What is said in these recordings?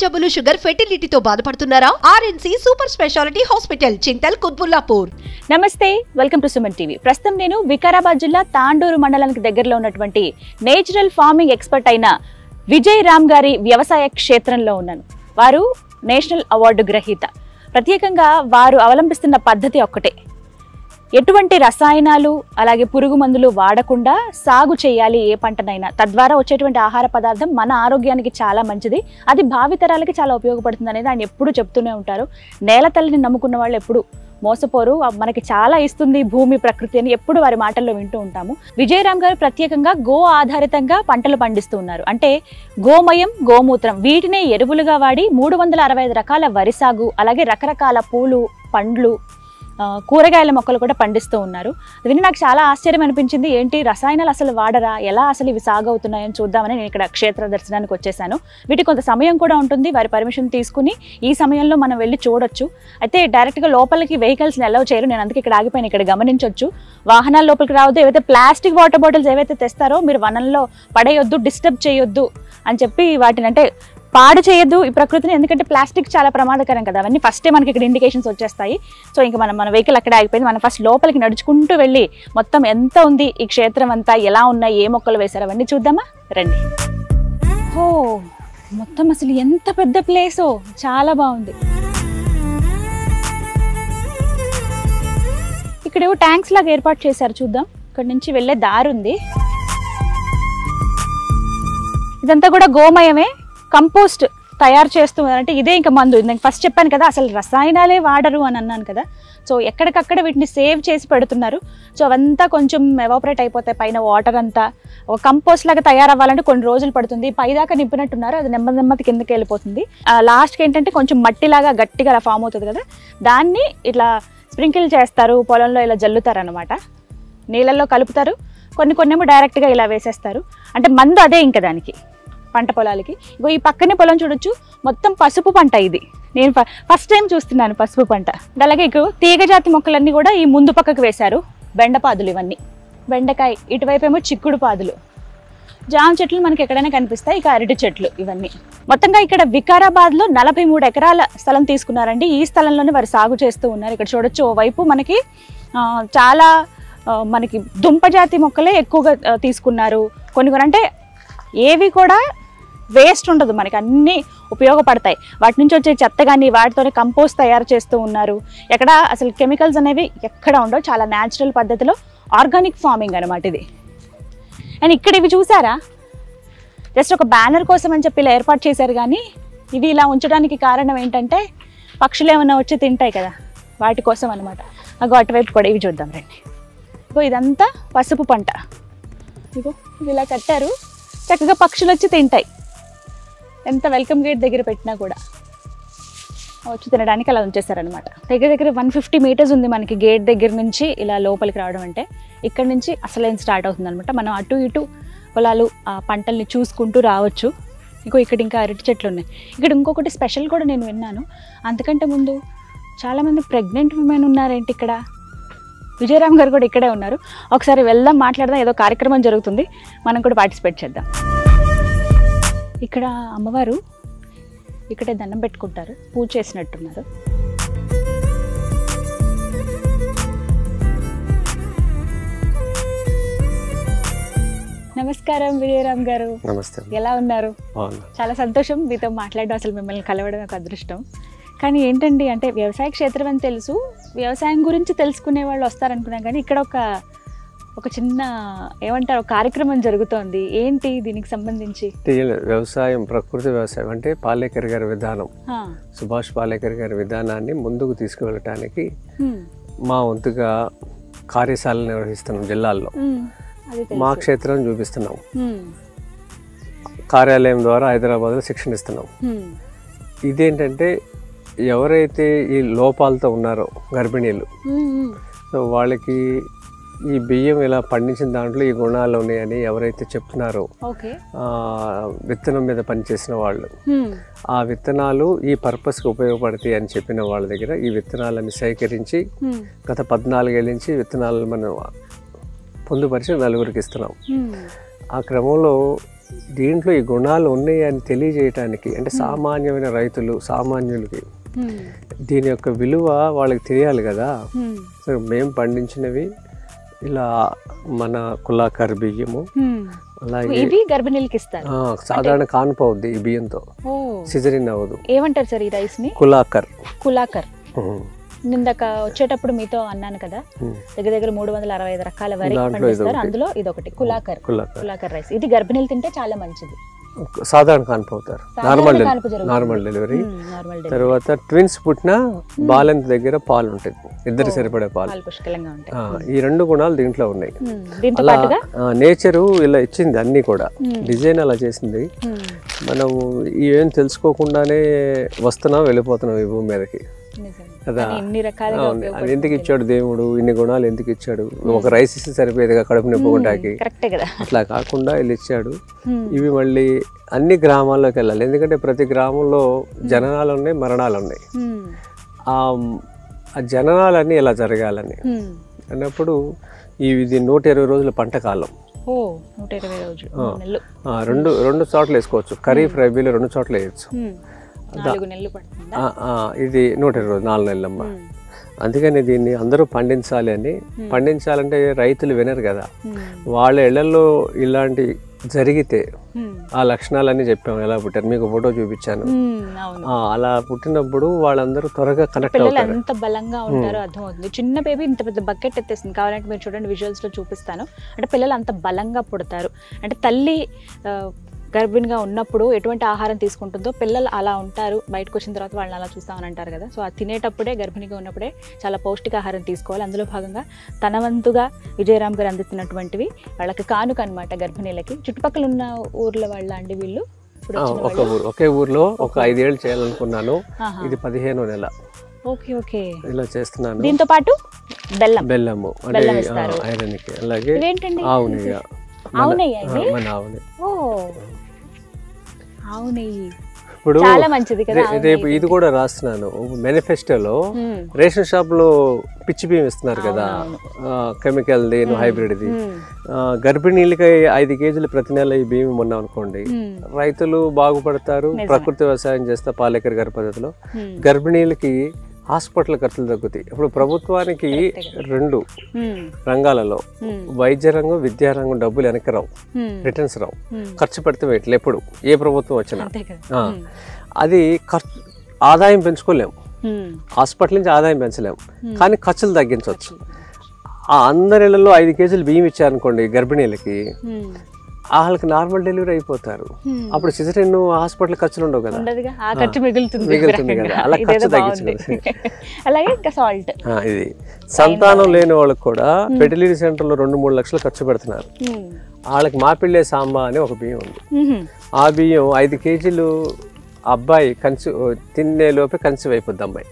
జబ్బులు షుగర్ ఫెర్టిలిటీతో బాధపడుతున్నారా? RNC super speciality hospital Chintal Quthbullapur. నమస్తే, వెల్కమ్ టు సుమన్ టీవీ. ప్రస్తుతం నేను వికారాబాద్ జిల్లా తాండూరు మండలానికి దగ్గరలో ఉన్నటువంటి నేచురల్ ఫార్మింగ్ ఎక్స్పర్ట్ అయిన విజయ్ రామ్ గారి వ్యవసాయ క్షేత్రంలో ఉన్నాను. వారు నేషనల్ అవార్డు గ్రహీత. ప్రత్యేకంగా వారు అవలంబిస్తున్న పద్ధతి ఒక్కటే, ఎటువంటి రసాయనాలు అలాగే పురుగు మందులు వాడకుండా సాగు చేయాలి ఏ పంటనైనా. తద్వారా వచ్చేటువంటి ఆహార పదార్థం మన ఆరోగ్యానికి చాలా మంచిది, అది భావితరాలకి చాలా ఉపయోగపడుతుంది అనేది ఆయన ఎప్పుడూ చెప్తూనే ఉంటారు. నేల తల్లిని నమ్ముకున్న వాళ్ళు ఎప్పుడు మోసపోరు, మనకి చాలా ఇస్తుంది భూమి ప్రకృతి అని ఎప్పుడు వారి మాటల్లో వింటూ ఉంటాము. విజయ్ రామ్ గారు ప్రత్యేకంగా గో ఆధారితంగా పంటలు పండిస్తూ ఉన్నారు. అంటే గోమయం, గోమూత్రం వీటినే ఎరువులుగా వాడి 365 రకాల వరి సాగు, అలాగే రకరకాల పూలు, పండ్లు, కూరగాయల మొక్కలు కూడా పండిస్తూ ఉన్నారు. విని నాకు చాలా ఆశ్చర్యం అనిపించింది. ఏంటి రసాయనాలు అసలు వాడరా, ఎలా అసలు ఇవి సాగు అవుతున్నాయని చూద్దామని నేను ఇక్కడ క్షేత్ర దర్శనానికి వచ్చేసాను. వీటికి కొంత సమయం కూడా ఉంటుంది, వారి పర్మిషన్ తీసుకుని ఈ సమయంలో మనం వెళ్ళి చూడొచ్చు. అయితే డైరెక్ట్గా లోపలికి వెహికల్స్ని అలౌ చేయరు, నేను అందుకే ఇక్కడ ఆగిపోయిన. ఇక్కడ గమనించవచ్చు, వాహనాల లోపలికి రావద్దు, ఏవైతే ప్లాస్టిక్ వాటర్ బాటిల్స్ ఏవైతే తెస్తారో మీరు వనంలో పడేయొద్దు, డిస్టర్బ్ చేయొద్దు అని చెప్పి వాటిని అంటే పాడు చేయొద్దు ఈ ప్రకృతిని, ఎందుకంటే ప్లాస్టిక్ చాలా ప్రమాదకరం కదా. అవన్నీ ఫస్టే మనకి ఇక్కడ ఇండికేషన్స్ వచ్చేస్తాయి. సో ఇంకా మన వెహికల్ అక్కడే ఆగిపోయింది. మనం ఫస్ట్ లోపలికి నడుచుకుంటూ వెళ్ళి మొత్తం ఎంత ఉంది ఈ క్షేత్రం అంతా, ఎలా ఉన్నాయి, ఏ మొక్కలు వేశారు అవన్నీ చూద్దామా, రండి. ఓ మొత్తం అసలు ఎంత పెద్ద ప్లేసో, చాలా బాగుంది. ఇక్కడేవో ట్యాంక్స్ లాగా ఏర్పాటు చేశారు, చూద్దాం. ఇక్కడ నుంచి వెళ్ళే దారి ఉంది. ఇదంతా కూడా గోమయమే, కంపోస్ట్ తయారు చేస్తున్నారంటే ఇదే ఇంకా మందు. నేను ఫస్ట్ చెప్పాను కదా అసలు రసాయనాలే వాడరు అని అన్నాను కదా. సో ఎక్కడికక్కడ వీటిని సేవ్ చేసి పెడుతున్నారు. సో అవంతా కొంచెం ఎవాపరేట్ అయిపోతాయి, పైన వాటర్ అంతా ఒక కంపోస్ట్ లాగా తయారవ్వాలంటే కొన్ని రోజులు పడుతుంది. పైదాకా నింపినట్టున్నారు, అది నెమ్మది కిందకి వెళ్ళిపోతుంది. లాస్ట్కి ఏంటంటే కొంచెం మట్టిలాగా గట్టిగా అలా ఫామ్ అవుతుంది కదా, దాన్ని ఇట్లా స్ప్రింకిల్ చేస్తారు, పొలంలో ఇలా జల్లుతారు అనమాట, నీళ్ళల్లో కలుపుతారు. కొన్నేమో డైరెక్ట్గా ఇలా వేసేస్తారు. అంటే మందు అదే ఇంకా దానికి పంట పొలాలకి. ఇగో ఈ పక్కనే పొలం చూడొచ్చు, మొత్తం పసుపు పంట. ఇది నేను ఫస్ట్ టైం చూస్తున్నాను పసుపు పంట. అలాగే ఇక్కడ తీగజాతి మొక్కలన్నీ కూడా ఈ ముందు పక్కకు వేశారు. బెండపాదులు ఇవన్నీ, బెండకాయ, ఇటువైపు ఏమో చిక్కుడు పాదులు, జామ చెట్లు మనకి ఎక్కడైనా కనిపిస్తాయి, ఇక అరటి చెట్లు ఇవన్నీ. మొత్తంగా ఇక్కడ వికారాబాద్లో 43 ఎకరాల స్థలం తీసుకున్నారండి. ఈ స్థలంలోనే వారు సాగు చేస్తూ ఉన్నారు. ఇక్కడ చూడొచ్చు, ఓవైపు మనకి చాలా మనకి దుంపజాతి మొక్కలే ఎక్కువగా తీసుకున్నారు. కొన్ని అంటే ఏవి కూడా వేస్ట్ ఉండదు, మనకి అన్నీ ఉపయోగపడతాయి. వాటి నుంచి వచ్చే చెత్త కానీ వాటితోనే కంపోస్ట్ తయారు చేస్తూ ఉన్నారు. ఎక్కడ అసలు కెమికల్స్ అనేవి ఎక్కడ ఉండవు, చాలా న్యాచురల్ పద్ధతిలో ఆర్గానిక్ ఫార్మింగ్ అనమాట ఇది. అండ్ ఇక్కడ ఇవి చూసారా, జస్ట్ ఒక బ్యానర్ కోసం అని చెప్పి ఇలా ఏర్పాటు చేశారు, కానీ ఇవి ఇలా ఉంచడానికి కారణం ఏంటంటే పక్షులు ఏమైనా వచ్చి తింటాయి కదా, వాటి కోసం అనమాట. అగో అటువైపు కూడా ఇవి చూద్దాం రండి. ఇగో ఇదంతా పసుపు పంట. ఇగో ఇవి ఇలా కట్టారు, చక్కగా పక్షులు వచ్చి తింటాయి. ఎంత వెల్కమ్ గేట్ దగ్గర పెట్టినా కూడా వచ్చి తినడానికి అలా ఉంచేస్తారనమాట. దగ్గర 150 మీటర్స్ ఉంది మనకి గేట్ దగ్గర నుంచి ఇలా లోపలికి రావడం. అంటే ఇక్కడ నుంచి అసలు స్టార్ట్ అవుతుంది అనమాట. మనం అటు ఇటు పొలాలు ఆ పంటల్ని చూసుకుంటూ రావచ్చు. ఇక్కడ ఇంకా అరటి చెట్లు ఉన్నాయి. ఇక్కడ ఇంకొకటి స్పెషల్ కూడా నేను విన్నాను, అంతకంటే ముందు చాలామంది ప్రెగ్నెంట్ ఉమెన్ ఉన్నారేంటి ఇక్కడ. విజయ్ రామ్ గారు కూడా ఇక్కడే ఉన్నారు. ఒకసారి వెళ్దాం, మాట్లాడదాం. ఏదో కార్యక్రమం జరుగుతుంది, మనం కూడా పార్టిసిపేట్ చేద్దాం. ఇక్కడ అమ్మవారు ఇక్కడే దండం పెట్టుకుంటారు, పూజ చేసినట్టున్నారు. నమస్కారం విజయ్ రామ్ గారు. నమస్తే. ఎలా ఉన్నారు? చాలా సంతోషం మీతో మాట్లాడడం, అసలు మిమ్మల్ని కలవడం ఒక అదృష్టం. కానీ ఏంటండి అంటే వ్యవసాయ క్షేత్రం అని తెలుసు, వ్యవసాయం గురించి తెలుసుకునే వాళ్ళు వస్తారనుకున్నాం, కానీ ఇక్కడ ఒక చిన్న ఏమంటారు కార్యక్రమం జరుగుతోంది. ఏంటి దీనికి సంబంధించి? వ్యవసాయం, ప్రకృతి వ్యవసాయం అంటే పాలేకర్ గారి విధానం, సుభాష్ పాలేకర్ గారి విధానాన్ని ముందుకు తీసుకువెళ్ళటానికి మా వంతుగా కార్యశాలలు నిర్వహిస్తున్నాం జిల్లాల్లో. మా క్షేత్రం చూపిస్తున్నాం, కార్యాలయం ద్వారా హైదరాబాద్లో శిక్షణ ఇస్తున్నాం. ఇదేంటంటే ఎవరైతే ఈ లోపాలతో ఉన్నారో గర్భిణీలు, సో వాళ్ళకి ఈ బియ్యం ఇలా పండించిన దాంట్లో ఈ గుణాలు ఉన్నాయని ఎవరైతే చెప్తున్నారో, విత్తనం మీద పనిచేసిన వాళ్ళు, ఆ విత్తనాలు ఈ పర్పస్కి ఉపయోగపడతాయి అని చెప్పిన వాళ్ళ దగ్గర ఈ విత్తనాలని సేకరించి గత 14 ఏళ్ళ నుంచి విత్తనాలను మనం పొందుపరిచి నలుగురికి ఇస్తున్నాం. ఆ క్రమంలో దీంట్లో ఈ గుణాలు ఉన్నాయి అని తెలియజేయటానికి, అంటే సామాన్యమైన రైతులు సామాన్యులకి దీని యొక్క విలువ వాళ్ళకి తెలియాలి కదా. సో మేము పండించినవి ఇలా మన కులాకర్ బియ్యము, అలాగే గర్భిణీలకి ఇస్తారు. సాధారణ కానుప అవుద్ది ఈ బియ్యంతో, సిజరిన్ అవ్వదు. ఏమంటారు సార్ ఈ రైస్ ని? కులాకర్. నిందాక వచ్చేటప్పుడు మీతో అన్నాను కదా, దగ్గర దగ్గర 365 రకాల వరి పండిస్తారు, అందులో ఇది ఒకటి కులాకర్ రైస్. ఇది గర్భిణీలు తింటే చాలా మంచిది. సాధారణ కానుప అవుతారు, నార్మల్ డెలివరీ. తర్వాత ట్విన్స్ పుట్టిన బాలెంత దగ్గర పాలు ఉంటాయి, ఇద్దరు సరిపడే పాలు. ఈ 2 గుణాలు దీంట్లో ఉన్నాయి. అలా నేచరు ఇలా ఇచ్చింది, అన్ని కూడా డిజైన్ అలా చేసింది. మనం ఏం తెలుసుకోకుండానే వస్తున్నాం వెళ్ళిపోతున్నాం ఈ భూమి మీదకి కదా. అది ఎందుకు ఇచ్చాడు దేవుడు, ఇన్ని గుణాలు ఎందుకు ఇచ్చాడు? ఒక రైస్ ఇస్తే సరిపోయేదిగా కడుపు నింపుకుంటాకి, అట్లా కాకుండా వీళ్ళు ఇచ్చాడు. ఇవి మళ్ళీ అన్ని గ్రామాల్లోకి వెళ్ళాలి, ఎందుకంటే ప్రతి గ్రామంలో జననాలు ఉన్నాయి, మరణాలు ఉన్నాయి. ఆ జననాలన్నీ ఇలా జరగాలని అన్నప్పుడు ఇది 120 రోజుల పంట కాలం. 2 చోట్ల వేసుకోవచ్చు, ఖరీఫ్ రబీలో 2 చోట్ల వేయచ్చు. ఇది 120 రోజులు, 4 నెలలమ్మ. అందుకని దీన్ని అందరూ పండించాలి అని. పండించాలంటే రైతులు వినరు కదా, వాళ్ళ ఇళ్లలో ఇలాంటి జరిగితే ఆ లక్షణాలన్నీ చెప్పాము, ఎలా పుట్టారు మీకు ఫోటో చూపించాను. అలా పుట్టినప్పుడు వాళ్ళందరూ త్వరగా కనెక్ట్ అవుతారు. ఎంత బలంగా ఉంటారో అర్థమవుతుంది. చిన్న బేబీ ఇంత పెద్ద బకెట్ ఎత్తేస్తుంది, కావాలంటే మీరు చూడండి విజువల్స్ లో చూపిస్తాను. అంటే పిల్లలు అంత బలంగా పుడతారు. అంటే తల్లి గర్భిణిగా ఉన్నప్పుడు ఎటువంటి ఆహారం తీసుకుంటుందో పిల్లలు అలా ఉంటారు, బయటకు వచ్చిన తర్వాత వాళ్ళని అలా చూస్తామని అంటారు కదా. సో అది తినేటప్పుడే, గర్భిణిగా ఉన్నప్పుడే చాలా పౌష్టికాహారం తీసుకోవాలి. అందులో భాగంగా తన వంతుగా విజయరామ్ గారు అందిస్తున్నటువంటివి వాళ్ళకి కానుక అనమాట గర్భిణీలకి. చుట్టుపక్కల ఉన్న ఊర్ల వాళ్ళ అండి వీళ్ళు? ఒకే ఊర్లో ఒక 5 ఏళ్ళు చేయాలనుకున్నాను, ఇది 15వ నెల. ఓకే ఇలా చేస్తున్నాను. దీంతో పాటు బెల్లము అంటే ఐరన్ కి, అలాగే ఆవు నెయ్యి. మన ఆవు నెయ్యి ఇప్పుడు రేపు ఇది కూడా రాస్తున్నాను మేనిఫెస్టోలో. రేషన్ షాప్ లో పిచ్చి బియ్యం ఇస్తున్నారు కదా, కెమికల్ దేని హైబ్రిడ్ది. గర్భిణీలకి 5 కేజీలు ప్రతి నెల ఈ బియ్యం ఉన్నాం అనుకోండి, రైతులు బాగుపడతారు, ప్రకృతి వ్యవసాయం చేస్తే పాలేకర్ గారి పద్ధతిలో. గర్భిణీలకి హాస్పిటల్ ఖర్చులు తగ్గుతాయి. ఇప్పుడు ప్రభుత్వానికి 2 రంగాలలో, వైద్య రంగం, విద్యా రంగం డబ్బులు వెనక్కి రావు, రిటర్న్స్ రావు. ఖర్చు పెడితే వేయట్లే ఎప్పుడు, ఏ ప్రభుత్వం వచ్చినా. అది ఆదాయం పెంచుకోలేము, హాస్పిటల్ నుంచి ఆదాయం పెంచలేము, కానీ ఖర్చులు తగ్గించవచ్చు. అందరిలో 5 కేజీలు బియ్యం ఇచ్చారనుకోండి గర్భిణీలకి, వాళ్ళకి నార్మల్ డెలివరీ అయిపోతారు. అప్పుడు సిజరిన్ హాస్పిటల్ ఖర్చులు ఉండవు కదా, మిగులుతుంది కదా, అలా ఖర్చు తగ్గించుకోవచ్చు. ఇది సంతానం లేని వాళ్ళకి కూడా ఫెర్టిలిటీ సెంటర్ లో 2-3 లక్షలు ఖర్చు పెడుతున్నారు. వాళ్ళకి మాపిళ్ళే సాంబా అని ఒక బియ్యం ఉంది. ఆ బియ్యం 5 కేజీలు అబ్బాయి తినే లోపే కన్సీవ్ అయిపోద్ది అమ్మాయి.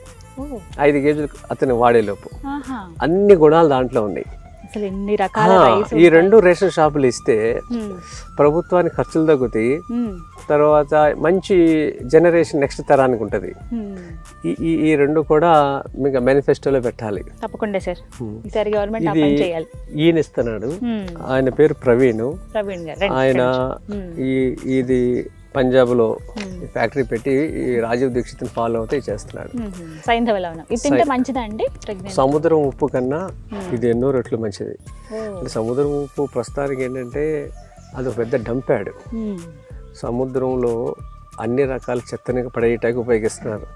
5 కేజీలు అతను వాడేలోపు. అన్ని గుణాలు దాంట్లో ఉన్నాయి. ఈ 2 రేషన్ షాపులు ఇస్తే ప్రభుత్వానికి ఖర్చులు తగ్గుతాయి, తర్వాత మంచి జనరేషన్ నెక్స్ట్ తరానికి ఉంటుంది. ఈ 2 కూడా మీకు మేనిఫెస్టోలో పెట్టాలి తప్పకుండా సార్. ఈయన ఇస్తున్నాడు, ఆయన పేరు ప్రవీణ్. ఆయన ఇది పంజాబ్ లో ఫ్యాక్టరీ పెట్టి రాజీవ్ దీక్షిత్ ఫాలో అవుతే చేస్తున్నాడు. సముద్రం ఉప్పు కన్నా ఇది ఎన్నో రెట్లు మంచిది. సముద్రం ఉప్పు ప్రస్తుతానికి ఏంటంటే అది ఒక పెద్ద డంప్యాడ్. సముద్రంలో అన్ని రకాల చెత్తని పడేయటానికి ఉపయోగిస్తున్నారు.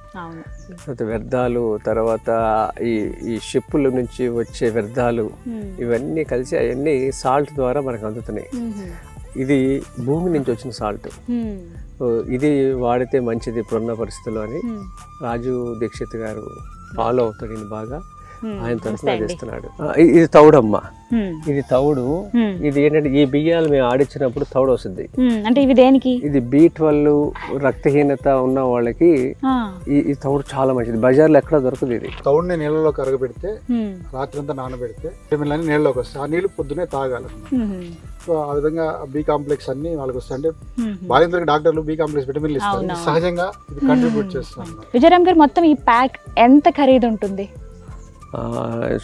వ్యర్థాలు, తర్వాత ఈ షిప్పుల నుంచి వచ్చే వ్యర్థాలు, ఇవన్నీ కలిసి అవన్నీ సాల్ట్ ద్వారా మనకు అందుతున్నాయి. ఇది భూమి నుంచి వచ్చిన సాల్ట్. ఇది వాడితే మంచిది ఇప్పుడున్న పరిస్థితుల్లో అని రాజు దీక్షిత్ గారు ఫాలో అవుతాడు. ఇది బాగా ఆయన తరఫున చేస్తున్నాడు. ఇది తౌడమ్మ, ఇది తౌడు. ఇది ఏంటంటే ఈ బియ్యాలు మేము ఆడించినప్పుడు తౌడు వస్తుంది. అంటే ఇవి దేనికి? ఇది B12 రక్తహీనత ఉన్న వాళ్ళకి ఈ తౌడు చాలా మంచిది. బజార్లో ఎక్కడ దొరకదు. ఇది తౌడుని నీళ్ళలో కరగబెడితే రాత్రంతా నానబెడితే నీళ్ళలోకి వస్తాయి. ఆ నీళ్ళు పొద్దునే తాగాలి. సో ఆ విధంగా B కాంప్లెక్స్ అన్ని వాళ్ళకి వస్తాయి. అంటే బాలేంద్రకి డాక్టర్లు B కాంప్లెక్స్ విటమిన్లు ఇస్తారు. సహజంగా ఇది కంట్రిబ్యూట్ చేస్తాను. విజయరామ్ గారు, మొత్తం ఈ ప్యాక్ ఎంత ఖరీదు ఉంటుంది?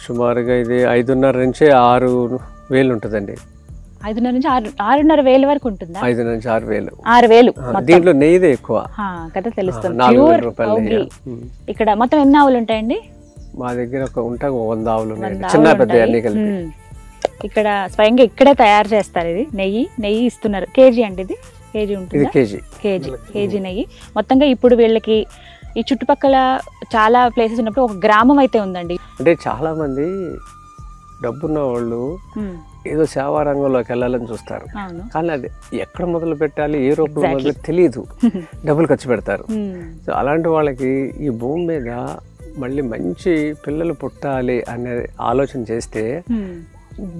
సుమారుగా ఇది 5,500 నుంచి 6,000 ఉంటుందండి. 5,500 నుంచి 6,500 వరకు ఉంటుందా? 5 నుంచి 6,000. 6,000 దీంట్లో నెయ్యిదే ఎక్కువ కదా, తెలుస్తుంది. 4,000 రూపాయలు. ఇక్కడ మొత్తం ఎన్ని ఆవులు ఉంటాయండి? మా దగ్గర ఉంటాయి 100 ఆవులు ఉన్నాయి, చిన్న పెద్ద అన్ని కలిపి. ఇక్కడ స్వయంగా ఇక్కడే తయారు చేస్తారు. ఇది నెయ్యి ఇస్తున్నారు. కేజీ అండి ఇది? కేజీ ఉంటుంది. కేజీ నెయ్యి మొత్తంగా. ఇప్పుడు వీళ్ళకి ఈ చుట్టుపక్కల చాలా ప్లేసెస్ ఉన్నప్పుడు ఒక గ్రామం అయితే ఉందండి. అంటే చాలా మంది డబ్బున్న వాళ్ళు ఏదో సేవా రంగంలోకి వెళ్ళాలని చూస్తారు, కానీ అది ఎక్కడ మొదలు పెట్టాలి, ఏ రూపంలో మొదలు తెలియదు, డబ్బులు ఖర్చు పెడతారు. సో అలాంటి వాళ్ళకి ఈ భూమి మీద మళ్ళీ మంచి పిల్లలు పుట్టాలి అనే ఆలోచన చేస్తే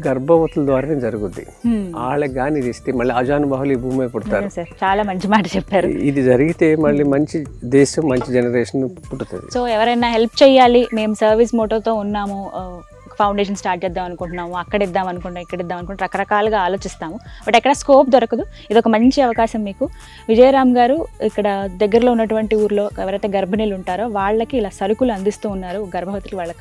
గర్భవతుల ద్వారానే జరుగుద్ది. వాళ్ళకి కానీ ఇది ఇస్తే మళ్ళీ అజానుబాహులు ఈ భూమి పుడతారు. చాలా మంచి మాట చెప్పారు. ఇది జరిగితే మళ్ళీ మంచి దేశం, మంచి జనరేషన్ పుట్టుతుంది. సో ఎవరైనా హెల్ప్ చేయాలి, మేము సర్వీస్ మోటోతో ఉన్నాము, ఫౌండేషన్ స్టార్ట్ చేద్దాం అనుకుంటున్నాము, అక్కడ ఇద్దాం అనుకుంటాం, ఇక్కడ ఇద్దాం అనుకుంటాం, రకరకాలుగా ఆలోచిస్తాము. బట్ ఎక్కడ స్కోప్ దొరకదు. ఇది ఒక మంచి అవకాశం మీకు. విజయరామ్ గారు ఇక్కడ దగ్గరలో ఉన్నటువంటి ఊర్లో ఎవరైతే గర్భిణీలు ఉంటారో వాళ్ళకి ఇలా సరుకులు అందిస్తూ ఉన్నారు. గర్భవతులు వాళ్ళ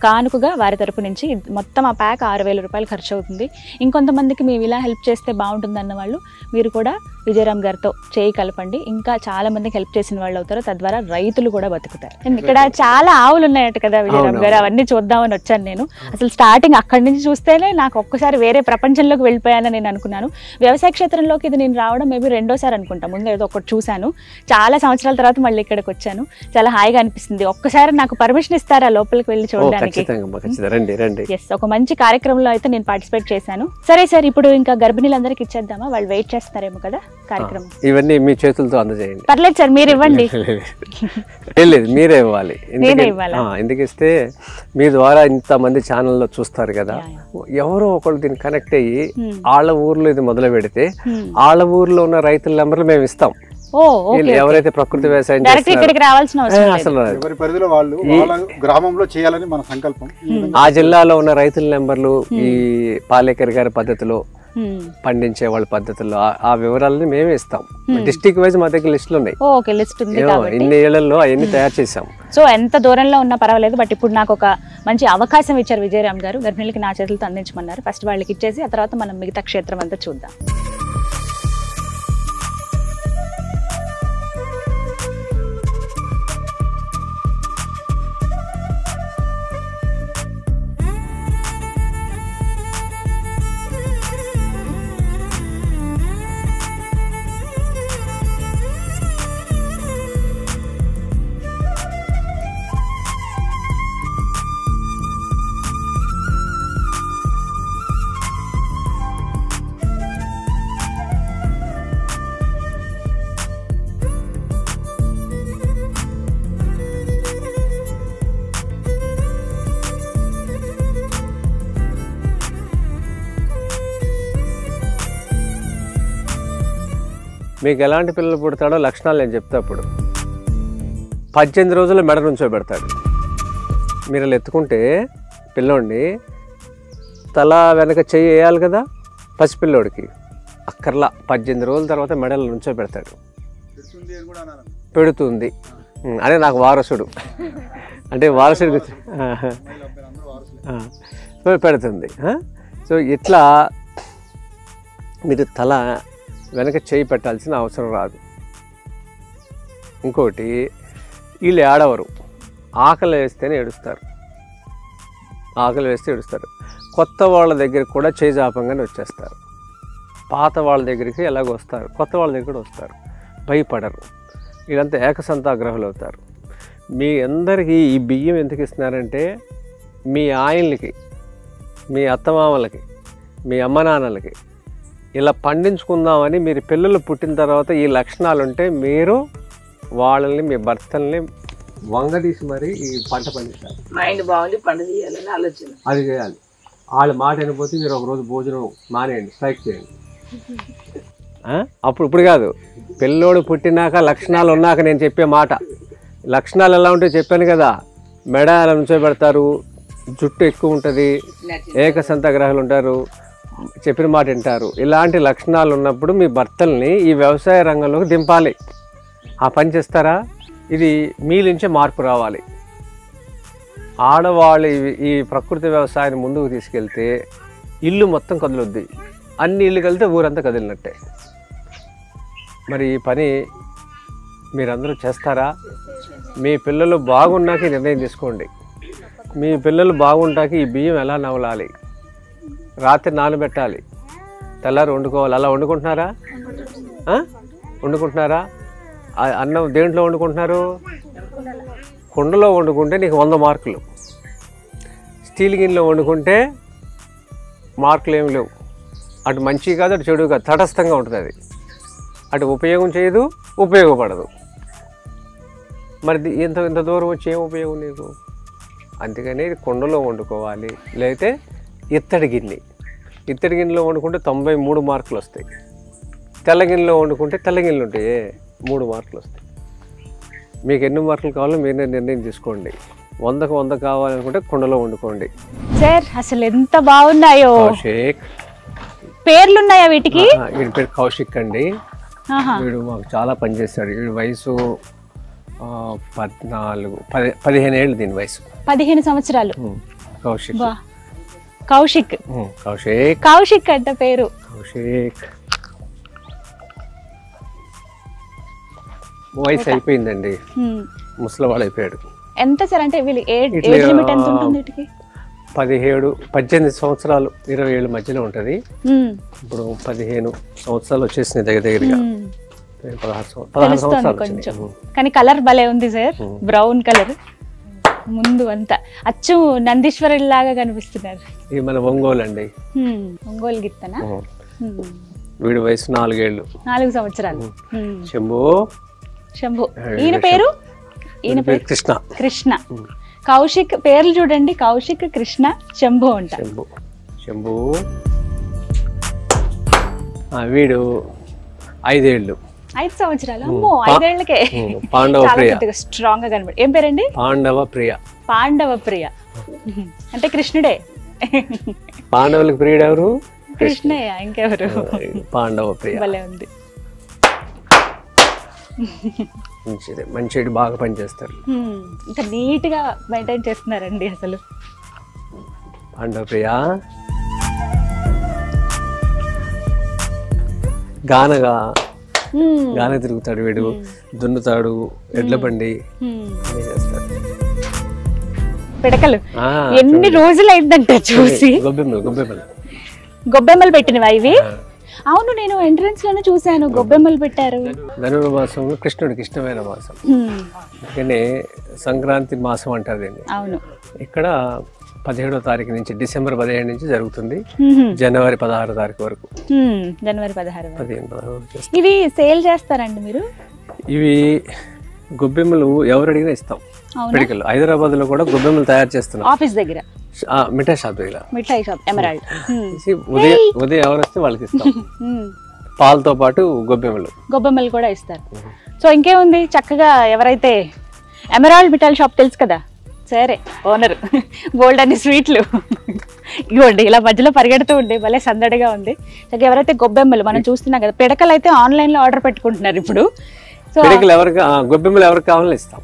కానుకగా వారి తరపు నుంచి మొత్తం ఆ ప్యాక్ 6,000 రూపాయలు ఖర్చు అవుతుంది. ఇంకొంతమందికి మేము ఇలా హెల్ప్ చేస్తే బాగుంటుంది అన్న వాళ్ళు మీరు కూడా విజయరామ్ గారితో చేయి కలపండి. ఇంకా చాలా మందికి హెల్ప్ చేసిన వాళ్ళు అవుతారు, తద్వారా రైతులు కూడా బతుకుతారు. ఇక్కడ చాలా ఆవులు ఉన్నాయట కదా విజయరామ్ గారు, అవన్నీ చూద్దామని వచ్చాను నేను. అసలు స్టార్టింగ్ అక్కడి నుంచి చూస్తేనే నాకు ఒక్కసారి వేరే ప్రపంచంలోకి వెళ్ళిపోయానని నేను అనుకున్నాను. వ్యవసాయ క్షేత్రంలోకి ఇది నేను రావడం మేబీ 2వ సారి అనుకుంటా. ముందు ఏదో ఒకటి చూశాను, చాలా సంవత్సరాల తర్వాత మళ్ళీ ఇక్కడికి వచ్చాను. చాలా హాయిగా అనిపిస్తుంది. ఒక్కసారి నాకు పర్మిషన్ ఇస్తారా లోపలికి వెళ్ళి చూడడానికి? ఎస్, ఒక మంచి కార్యక్రమంలో అయితే నేను పార్టిసిపేట్ చేశాను. సరే సార్, ఇప్పుడు ఇంకా గర్భిణీలందరికీ ఇచ్చేద్దామా? వాళ్ళు వెయిట్ చేస్తున్నారేమో కదా కార్యక్రమం. ఇవన్నీ మీ చేతులతో అందజేయండి. పర్లేదు సార్, మీరు ఇవ్వండి. లేదు, మీరే ఇవ్వాలి. ఎందుకిస్తే మీ ద్వారా ఇంతమంది ఛానల్లో చూస్తారు కదా, ఎవరో ఒకళ్ళు దీన్ని కనెక్ట్ అయ్యి వాళ్ళ ఊర్లో ఇది మొదలు పెడితే వాళ్ళ ఊర్లో ఉన్న రైతుల నెంబర్లు మేము ఇస్తాం. ఎవరైతే ప్రకృతి వ్యవసాయం ఎవరి పరిధిలో వాళ్ళు వాళ్ళ గ్రామంలో చేయాలని మన సంకల్పం. ఆ జిల్లాలో ఉన్న రైతుల నెంబర్లు ఈ పాలేకర్ గారి పద్ధతిలో పండించే వాళ్ళ పద్ధతుల్లో ఆ వివరాలని మేమే ఇస్తాం. డిస్ట్రిక్ట్ వైజ్ మా దగ్గర లిస్టులు ఉన్నాయి. ఇన్ని ఏళ్లలో అవన్నీ తయారు చేసాం. సో ఎంత దూరంలో ఉన్నా పర్వాలేదు, బట్ ఇప్పుడు నాకు ఒక మంచి అవకాశం ఇచ్చారు విజయరామ్ గారు. గర్భిణులకి నా చేతులతో అందించమన్నారు. ఫస్ట్ వాళ్ళకి ఇచ్చేసి ఆ తర్వాత మనం మిగతా క్షేత్రం అంతా చూద్దాం. మీకు ఎలాంటి పిల్లలు పుడతాడో లక్షణాలు నేను చెప్తా. అప్పుడు 18 రోజుల్లో మెడ నుంచో పెడతాడు. మీరు అలా ఎత్తుకుంటే పిల్లోడిని తల వెనక చెయ్యి వేయాలి కదా పసిపిల్లోడికి, అక్కర్లా 18 రోజుల తర్వాత మెడలు నుంచో పెడతాడు. పెడుతుంది అదే నాకు వారసుడు అంటే వారసుడు పెడుతుంది. సో ఇట్లా మీరు తల వెనక చేయి పెట్టాల్సిన అవసరం రాదు. ఇంకోటి, వీళ్ళు ఏడవరు, ఆకలి వేస్తేనే ఏడుస్తారు. ఆకలి వేస్తే ఏడుస్తారు. కొత్త వాళ్ళ దగ్గరికి కూడా చేయి జాపంగానే వచ్చేస్తారు. పాత వాళ్ళ దగ్గరికి ఎలాగో వస్తారు, కొత్త వాళ్ళ దగ్గర వస్తారు, భయపడరు. వీళ్ళంతా ఏకసంతాగ్రహులు అవుతారు. మీ అందరికీ ఈ బియ్యం ఎందుకు ఇస్తున్నారంటే మీ ఆయనలకి, మీ అత్తమామలకి, మీ అమ్మ నాన్నలకి ఇలా పండించుకుందామని. మీరు పిల్లలు పుట్టిన తర్వాత ఈ లక్షణాలు ఉంటే మీరు వాళ్ళని, మీ భర్తల్ని వంగదీసి మరి ఈ పంట పండిస్తారు. మైండ్ బాగుంది, పంట చేయాలని ఆలోచన. అది చేయాలి. వాళ్ళ మాట వినకపోతే మీరు ఒకరోజు భోజనం మానేయండి, స్ట్రైక్ చేయండి. ఇప్పుడు కాదు, పిల్లోడు పుట్టినాక లక్షణాలు ఉన్నాక నేను చెప్పే మాట. లక్షణాలు ఎలా ఉంటే చెప్పాను కదా, మెడ అలా నుంచోబెడతారు, జుట్టు ఎక్కువ ఉంటుంది, ఏకసంతాగ్రహాలు ఉంటారు, చెప్పిన మాట వింటారు. ఇలాంటి లక్షణాలు ఉన్నప్పుడు మీ భర్తల్ని ఈ వ్యవసాయ రంగంలోకి దింపాలి. ఆ పని చేస్తారా? ఇది మీ నుంచే మార్పు రావాలి. ఆడవాళ్ళు ఈ ప్రకృతి వ్యవసాయాన్ని ముందుకు తీసుకెళ్తే ఇల్లు మొత్తం కదులుద్ది. అన్ని ఇళ్ళు కలితే ఊరంతా కదిలినట్టే. మరి ఈ పని మీరందరూ చేస్తారా? మీ పిల్లలు బాగున్నాక నిర్ణయం తీసుకోండి. మీ పిల్లలు బాగుంటాక ఈ బియ్యం ఎలా నవలాలి, రాత్రి నానబెట్టాలి, తెల్లారి వండుకోవాలి. అలా వండుకుంటున్నారా? వండుకుంటున్నారా? అన్నం దేంట్లో వండుకుంటున్నారు? కుండలో వండుకుంటే నీకు 100 మార్కులు, స్టీల్ గిన్నెలో వండుకుంటే మార్కులు ఏమి లేవు. అటు మంచి కాదు, అటు చెడు కాదు, తటస్థంగా ఉంటుంది. అది అటు ఉపయోగం చేయదు, ఉపయోగపడదు. మరి ఇంత దూరం వచ్చి ఏం ఉపయోగం నీకు? అందుకని కుండలో వండుకోవాలి. లేకపోతే ఇత్తడి గిన్నెలో వండుకుంటే 93 మార్కులు వస్తాయి. తెల్ల గిన్నెలో వండుకుంటే తెల్ల గిన్నెలు ఉంటాయి, 3 మార్కులు వస్తాయి. మీకు ఎన్ని మార్కులు కావాలో మీరు నిర్ణయం తీసుకోండి. 100కు 100 కావాలనుకుంటే కుండలో వండుకోండి. సార్ అసలు ఎంత బాగున్నాయో. కౌశిక్ పేర్లు ఉన్నాయా వీటికి? వీడి పేరు కౌశిక్ అండి. వీడు మాకు చాలా పనిచేస్తాడు. వీడి వయసు 15 ఏళ్ళు. దీని వయసు 15 సంవత్సరాలు. కౌశిక్ కౌశిక్ కౌశిక్ కౌశిక్ అంట పేరు. కౌశిక్ వయసు అయిపోయిందండి, ముసలివాడు అయిపోయాడు. ఎంత సార్ అంటే వీళ్ళు ఏజ్ లిమిట్ ఎంత ఉంటుంది వీటికి? 18 సంవత్సరాలు 20 ఏళ్ళ మధ్యలో ఉంటుంది. ఇప్పుడు 15 సంవత్సరాలు వచ్చేసినాయి దగ్గరగా. 16 సంవత్సరాలు కొంచెం. కానీ కలర్ భలే ఉంది సార్, బ్రౌన్ కలర్. ముందు అంతా అచ్చు నందీశ్వరుడి లాగా కనిపిస్తున్నారు. ఇది మన ఒంగోలు అండి, ఒంగోలు గిత్తనా. వీడి వయసు 4 ఏళ్ళు. 4 సంవత్సరాలు. శంభు. ఈయన పేరు కృష్ణ. కృష్ణ. కౌశిక్ పేర్లు చూడండి, కౌశిక్, కృష్ణ, శంభు అంట. శంభు. వీడు 5 ఏళ్ళు. 5 సంవత్సరాలు. అమ్మో, 5 ఏళ్లకే పాండవ ప్రియ. స్ట్రాంగ్ గా కనబడి. ఏం పేరండి? పాండవ ప్రియ. పాండవ ప్రియ అంటే కృష్ణుడే. పాండవులకు ప్రియుడు ఎవరు? కృష్ణయ్య, ఇంకెవరు? పాండవ ప్రియ. భలే ఉంది. మంచిది, బాగా పనిచేస్తారు. ఇంకా నీట్ గా మెయింటైన్ చేస్తున్నారండి అసలు. పాండవ ప్రియ గాన తిరుగుతాడు వీడు, దున్నుతాడు, ఎడ్ల బండి చేస్తాడు. పిడకలు ఎన్ని రోజులు అయిందంటే చూసి. గొబ్బెమ్మలు పెట్టినవా ఇవి? అవును, నేను ఎంట్రన్స్ లోనే చూసాను గొబ్బెమ్మలు పెట్టారు. ధనుర్మాసంలో కృష్ణుడికి ఇష్టమైన మాసం, అందుకనే సంక్రాంతి మాసం అంటారు దీన్ని. అవును. ఇక్కడ 17వ తారీఖు నుంచి, డిసెంబర్ 17 నుంచి జరుగుతుంది, జనవరి 16 తారీఖు వరకు. జనవరి 16 15 ఇవి సేల్ చేస్తారండి మీరు? ఇవి గొబ్బెమ్మలు ఎవరు అడిగినా ఇస్తాం. పిడికలు హైదరాబాద్ లో కూడా గొబ్బెమ్మలు తయారు చేస్తున్నాం. ఆఫీస్ దగ్గర, మిఠాయి షాప్ దగ్గర. మిఠాయి షాప్ ఎమరాల్డ్. ఉదయం ఎవరు వస్తే వాళ్ళకి ఇస్తాం. పాలతో పాటు గొబ్బెమ్మలు కూడా ఇస్తారు. సో ఇంకేముంది, చక్కగా ఎవరైతే ఎమరాల్డ్ మిఠాయి షాప్ తెలుసు కదా, సరే ఓనర్ బోల్డ్ అన్ని స్వీట్లు ఇవ్వండి. ఇలా మధ్యలో పరిగెడుతూ ఉండే భలే సందడిగా ఉంది. చక్కగా ఎవరైతే గొబ్బెమ్మలు మనం చూస్తున్నాం కదా, పిడకలు అయితే ఆన్లైన్ లో ఆర్డర్ పెట్టుకుంటున్నారు ఇప్పుడు. సో గొబ్బెమ్మలు ఎవరికి కావాలని ఇస్తాం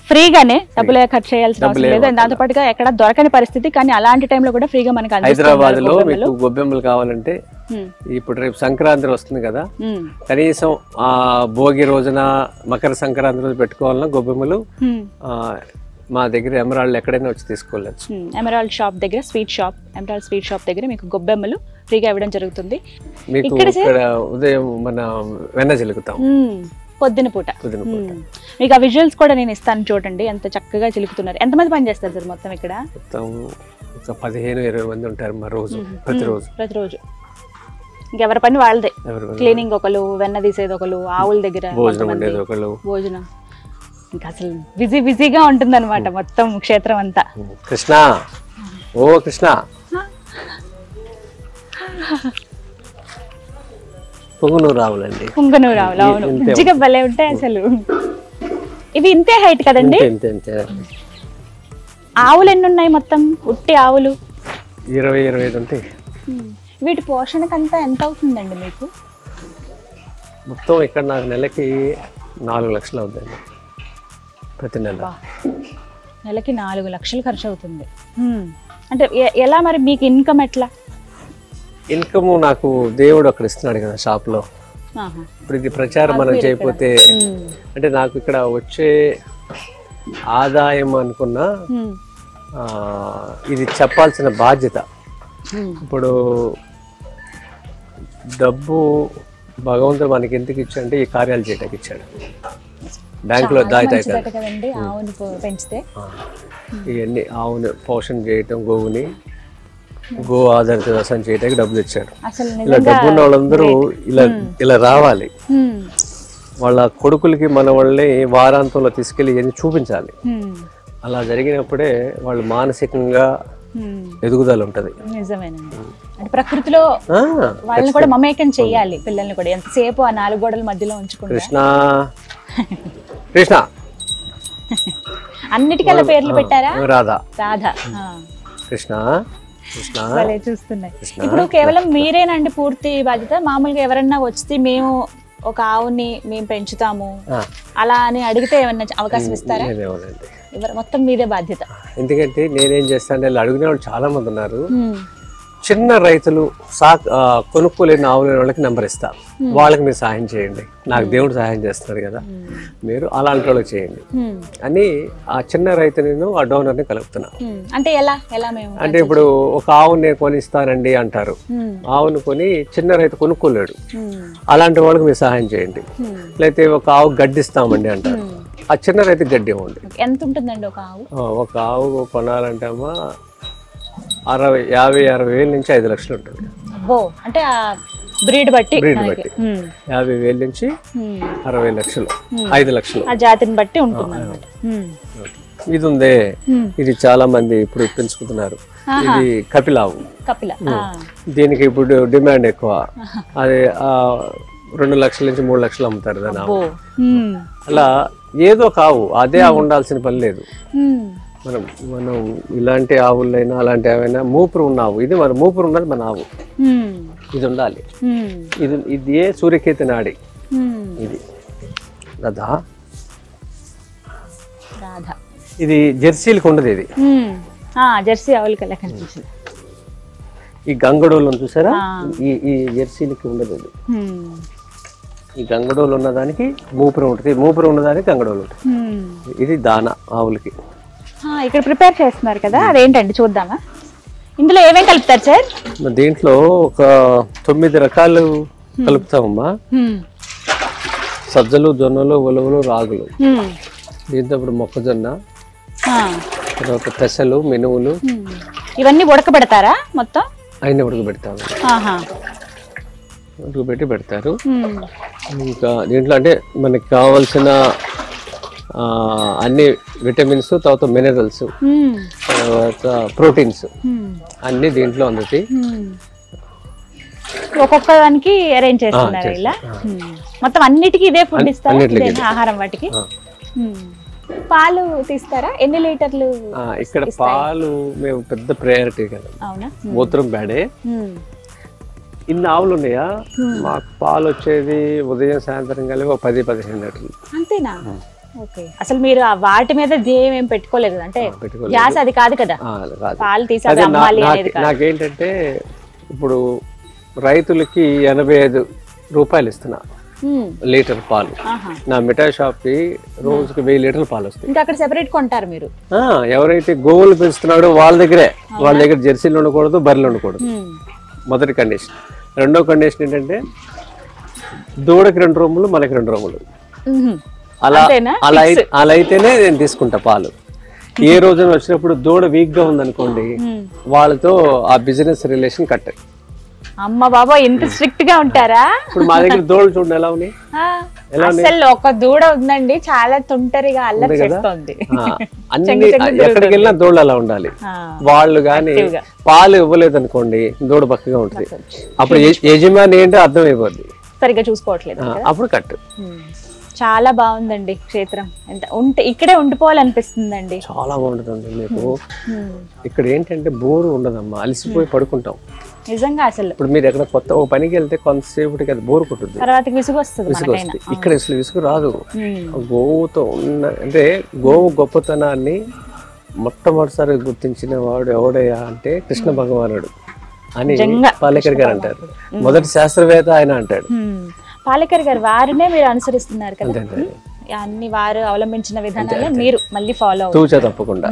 ఫ్రీగానే, డబ్బులు ఖర్చు చేయాల్సిన అవసరం లేదు. దాంతో పాటుగా ఎక్కడ దొరకని పరిస్థితి, కానీ అలాంటి టైంలో కూడా ఫ్రీగా మనకి హైదరాబాద్ లో మీకు గొబ్బెమ్మలు కావాలంటే, ఇప్పుడు రేపు సంక్రాంతి వస్తుంది కదా, కనీసం ఆ భోగి రోజున, మకర సంక్రాంతి రోజు పెట్టుకోవాలన్నా గొబ్బెమ్మలు మా దగ్గర ఎమరాల్డ్ ఎక్కడైనా వచ్చి తీసుకోవచ్చు. ఎమరాల్డ్ షాప్ దగ్గర, ఎమరాల్డ్ స్వీట్ షాప్ దగ్గర మీకు గొబ్బెమ్మలు ఫ్రీగా ఇవ్వడం జరుగుతుంది. మీకు ఇక్కడ ఉదయం మన వెన్న చిలుకుతాం పొద్దున పూట. మీకు ఆ విజువల్స్ కూడా నేను ఇస్తాను, చూడండి ఎంత చక్కగా చిలుకుతున్నారు. ఎంతమంది పని చేస్తారు సార్ మొత్తం ఇక్కడ? మొత్తం 15-20 మంది ఉంటారు ప్రతిరోజు. ఇంకెవరి పని వాళ్ళదే. క్లీనింగ్ ఒకరు, వెన్న తీసేది ఒకరు, ఆవుల దగ్గర భోజనం. ఇంకా అసలు బిజీగా ఉంటుంది అనమాట మొత్తం క్షేత్రం అంతా. కృష్ణ పుంగనూరు ఆవులండి. అవును, మంచిగా భలే ఉంటాయి అసలు. ఇవి ఇంతే హైట్ కదండి? ఆవులు ఎన్ని ఉన్నాయి మొత్తం? ఉట్టి ఆవులు 20-25 ఉంటాయి. వీటి పోషణకంతా ఎంత అవుతుందండి మీకు? మొత్తం ఇక్కడ నాకు నెలకి 4 లక్షలు అవుతుంది ప్రతి నెల. నెలకి 4 లక్షలు ఖర్చు అవుతుంది. అంటే ఎలా మరి మీకు ఇన్కమ్ ఎట్లా? ఇన్కమ్ నాకు దేవుడు అక్కడ ఇస్తున్నాడు కదా షాప్లో. ఇప్పుడు ఇది ప్రచారం మనం చేయకపోతే అంటే నాకు ఇక్కడ వచ్చే ఆదాయం అనుకున్నా ఇది చెప్పాల్సిన బాధ్యత. ఇప్పుడు డబ్బు భగవంతుడు మనకి ఎందుకు ఇచ్చాడంటే ఈ కార్యాలు చేయడానికి ఇచ్చాడు. బ్యాంకులో దాయితాయి కదండి ఆవుని పెంచితే, ఇవన్నీ ఆవుని పోషణ చేయటం, గోవుని గో ఆధారిత వ్యవసాయం చేయడానికి డబ్బులు ఇచ్చాడు. ఇలా డబ్బు ఉన్న వాళ్ళందరూ ఇలా రావాలి. వాళ్ళ కొడుకులకి మన వాళ్ళని వారాంతంలో తీసుకెళ్ళి ఇవన్నీ చూపించాలి. అలా జరిగినప్పుడే వాళ్ళు మానసికంగా ఎదుగుదల ఉంటది. నిజమేనండి. అంటే ప్రకృతిలో వాళ్ళని కూడా మమేకం చెయ్యాలి, పిల్లల్ని కూడా. ఎంతసేపు ఆ 4 గోడల మధ్యలో ఉంచుకుంటారు. కృష్ణ కృష్ణ అన్నిటికల్లా పేర్లు పెట్టారా? రాధా రాధా, కృష్ణ కృష్ణ చూస్తున్నాయి. ఇప్పుడు కేవలం మీరేనండి పూర్తి బాధ్యత? మామూలుగా ఎవరన్నా వచ్చి మేము ఒక ఆవుని మేము పెంచుతాము అలా అని అడిగితే ఏమన్నా అవకాశం ఇస్తారా? మొత్తం మీదే బాధ్యత. ఎందుకంటే నేనేం చేస్తాను, అడిగిన వాళ్ళు చాలా మంది ఉన్నారు. చిన్న రైతులు కొనుక్కోలేని ఆవులేని వాళ్ళకి నెంబర్ ఇస్తా, వాళ్ళకి మీరు సహాయం చేయండి, నాకు దేవుడు సహాయం చేస్తున్నాడు కదా, మీరు అలాంటి వాళ్ళకి చేయండి అని ఆ చిన్న రైతుని ఆ డోనర్ని కలుపుతున్నా. అంటే ఎలా ఎలా మేము అంటే ఇప్పుడు ఒక ఆవుని నేను కొనిస్తానండి అంటారు, ఆవును కొని చిన్న రైతు కొనుక్కోలేడు, అలాంటి వాళ్ళకి మీరు సహాయం చేయండి. లేకపోతే ఒక ఆవు గడ్డిస్తామండి అంటారు, ఆ చిన్న రైతుకి గడ్డి ఇవ్వండి. ఎంత ఉంటుందండి ఒక ఆవు? ఒక ఆవు కొనాలంటే అమ్మా 50-60 వేల నుంచి 5 లక్షలు ఉంటుంది. అంటే బ్రీడ్ బట్టి 50 వేల నుంచి 60 లక్షలు, 5 లక్షలు ఆ జాతిని బట్టి ఉంటుంది. ఇది ఉందే, ఇది చాలా మంది ఇప్పుడు పెంచుకుంటున్నారు. ఇది కపిలావు. దీనికి ఇప్పుడు డిమాండ్ ఎక్కువ. అది 2 లక్షల నుంచి 3 లక్షలు అమ్ముతారు దాని. అలా ఏదో ఒక ఆవు అదే ఆవు ఉండాల్సిన పని లేదు. మనం ఇలాంటి ఆవులైనా అలాంటి ఆవైనా మూపురు ఉన్న ఆవు, ఇది మన మూపురు ఉన్నది మన ఆవు, ఇది ఉండాలి. ఇది ఏ సూర్యకేతు నాడి, ఇది రాధా. ఇది జెర్సీలకు ఉండదు, ఇది జెర్సీ ఆవులకి కనిపిస్తుంది. ఈ గంగడోళ్ళు చూసారా, ఈ జెర్సీలకి ఉండదు. ఇది ఈ గంగడోలు ఉన్నదానికి మూపురం ఉంటుంది, మూపురం ఉన్నదానికి గంగడోలు ఉంటుంది. ఇది దాన ఆవులకి. ఇక్కడ ప్రిపేర్ చేస్తున్నారు కదా, అదేంటండి చూద్దామా? ఇందులో ఏమేమి కలుపుతారు సార్? దీంట్లో ఒక 9 రకాలు కలుపుతామమ్మా. సజ్జలు, జొన్నలు, ఉలవలు, రాగులు. దీంతో ఇప్పుడు మొక్కజొన్న, తర్వాత పెసలు, మినువులు, ఇవన్నీ ఉడకబెడతారా మొత్తం? అయినా ఉడకబెడతాము, ఉడకబెట్టి పెడతారు. ఇంకా దీంట్లో అంటే మనకి కావాల్సిన అన్ని విటమిన్స్, తర్వాత మినరల్స్, తర్వాత ప్రోటీన్స్ అన్ని దీంట్లో అందుతాయి. ఒక్కొక్క దానికి అరేంజ్ చేస్తున్నారు ఇలా. మొత్తం అన్నిటికీ ఇదే ఫుడ్ ఇస్తారు, ఆహారం వాటికి. పాలు తీస్తారా? ఎన్ని లీటర్లు? ఇక్కడ పాలు మేము పెద్ద ప్రయారిటీ కదా. అవునా? మూత్రం బ్యాడే. ఇన్ని ఆవులు ఉన్నాయా, మాకు పాలు వచ్చేది ఉదయం సాయంత్రం కలిపి 10-15 లీటర్లు. అంతేనా? ఓకే. అసలు మీరు వాటి మీద ధ్యేయం ఏం పెట్టుకోలేదు, అంటే గ్యాస్ అది కాదు కదా, పాలు తీసి అమ్మాలి అనేది. నాకేంటంటే ఇప్పుడు రైతులకి 85 రూపాయలు ఇస్తున్నా లీటర్ పాలు. నా మిఠాయి షాప్ కి రోజుకి 1000 లీటర్ల పాలు వస్తాయి. ఇంకా అక్కడ సెపరేట్ కొంటారు మీరు? ఎవరైతే గోవులు పెంచుతున్నాడో వాళ్ళ దగ్గర జెర్సీలు ఉండకూడదు, బర్రెలు ఉండకూడదు, మొదటి కండిషన్. రెండో కండిషన్ ఏంటంటే దూడకి 2 రూములు, మనకి 2 రూములు. అలా అయితేనే నేను తీసుకుంటా పాలు. ఏ రోజున వచ్చినప్పుడు దూడ వీక్ గా ఉందనుకోండి, వాళ్ళతో ఆ బిజినెస్ రిలేషన్ కట్. అమ్మ బాబా, ఇంత స్ట్రిక్ట్ గా ఉంటారా? ఇప్పుడు మా దగ్గర దూడలు చూడండి ఎలా ఉన్నాయి. అసలు ఒక దూడ ఉందండి, చాలా తుంటరిగా అల్లరి చేస్తుంది. అన్ని ఎక్కడికి వెళ్ళినా దూడలు అలా ఉండాలి. వాళ్ళు గాని పాలు ఇవ్వలేదు అనుకోండి, దూడ పక్కగా ఉంటుంది. అప్పుడు యజమాని ఏంటో అర్థం అయిపోద్ది, సరిగ్గా చూసుకోవట్లేదు, అప్పుడు కట్టు. చాలా బాగుందండి క్షేత్రం. ఇక్కడే ఉండిపోవాలనిపిస్తుందండి. చాలా బాగుంటుందండి. మీకు ఇక్కడ ఏంటంటే బోరు ఉండదమ్మా, అలసిపోయి పడుకుంటాం నిజంగా. అసలు ఇప్పుడు మీరు ఎక్కడ కొత్త ఓ పనికి వెళ్తే కొంతసేపటికి అది బోరు కొట్టుద్ది, తర్వాత విసుగు వస్తుంది. ఇక్కడ అసలు విసుగు రాదు. గోవుతో ఉన్న అంటే గోవు గొప్పతనాన్ని మొట్టమొదటిసారి గుర్తించిన వాడు ఎవడయ్యా అంటే కృష్ణ భగవానుడు. అని నిజంగా పాలేకర్ గారు అంటారు. మొదటి శాస్త్రవేత్త ఆయన అంటాడు. పాలేకర్ గారు వారినే మీరు అనుసరిస్తున్నారు కదా, అంతే. అన్ని వారు అవలంబించిన విధానాలే మీరు మళ్ళీ ఫాలో తూచా తప్పకుండా.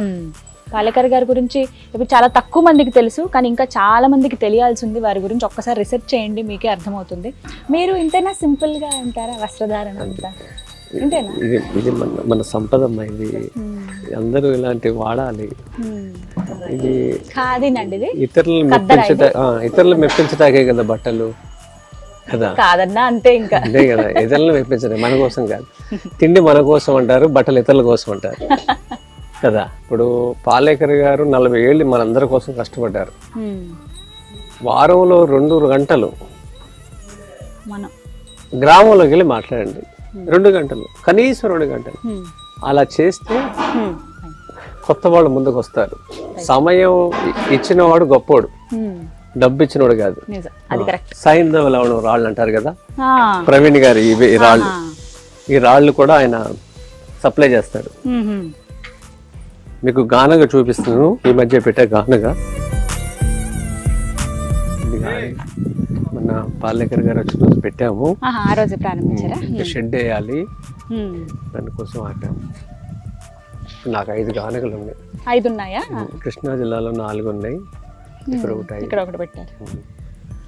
పాలేకర్ గారి గురించి ఇప్పుడు చాలా తక్కువ మందికి తెలుసు, కానీ ఇంకా చాలా మందికి తెలియాల్సి ఉంది. వారి గురించి ఒక్కసారి రీసెర్చ్ చేయండి, మీకే అర్థమవుతుంది. మీరు ఇంతేనా సింపుల్ గా ఉంటారా వస్త్రధారణ అంతా? ఇంతేనా? ఇది మన సంపద అమ్మా, ఇది అందరూ ఇలాంటివి వాడాలి. ఇది కాదేనండి, ఇది ఇతరులు మెప్పించటాకే కదా బట్టలు కదా, కాదన్నా అంతే. ఇంకా అంతే కదా, ఇతరులను మెప్పించడం మన కోసం కాదు. తిండి మన కోసం అంటారు, బట్టలు ఇతరుల కోసం అంటారు కదా. ఇప్పుడు పాలేకర్ గారు 40 ఏళ్ళు మనందరి కోసం కష్టపడ్డారు. వారంలో 2 గంటలు మనం గ్రామంలోకి వెళ్ళి మాట్లాడండి, 2 గంటలు, కనీసం 2 గంటలు అలా చేస్తే కొత్త వాళ్ళు ముందుకు వస్తారు. సమయం ఇచ్చినవాడు గొప్పోడు, డబ్బు ఇచ్చినోడు కాదు. సైంధవ లవణం రాళ్ళు అంటారు కదా, ప్రవీణ్ గారు ఈ రాళ్ళు, ఈ రాళ్ళు కూడా ఆయన సప్లై చేస్తాడు. మీకు గానగా చూపిస్తున్నాను, ఈ మధ్య పెట్టే గానగా. మన పాలేకర్ గారు వచ్చి రోజు పెట్టాము, ఆ రోజు ప్రారంభించారా? షెడ్ వేయాలి, దానికోసం ఆపాము. నాకు 5 గానగలు ఉన్నాయి. 5 ఉన్నాయా? కృష్ణా జిల్లాలో 4 ఉన్నాయి, ఇక్కడ ఒకటి పెట్టారు.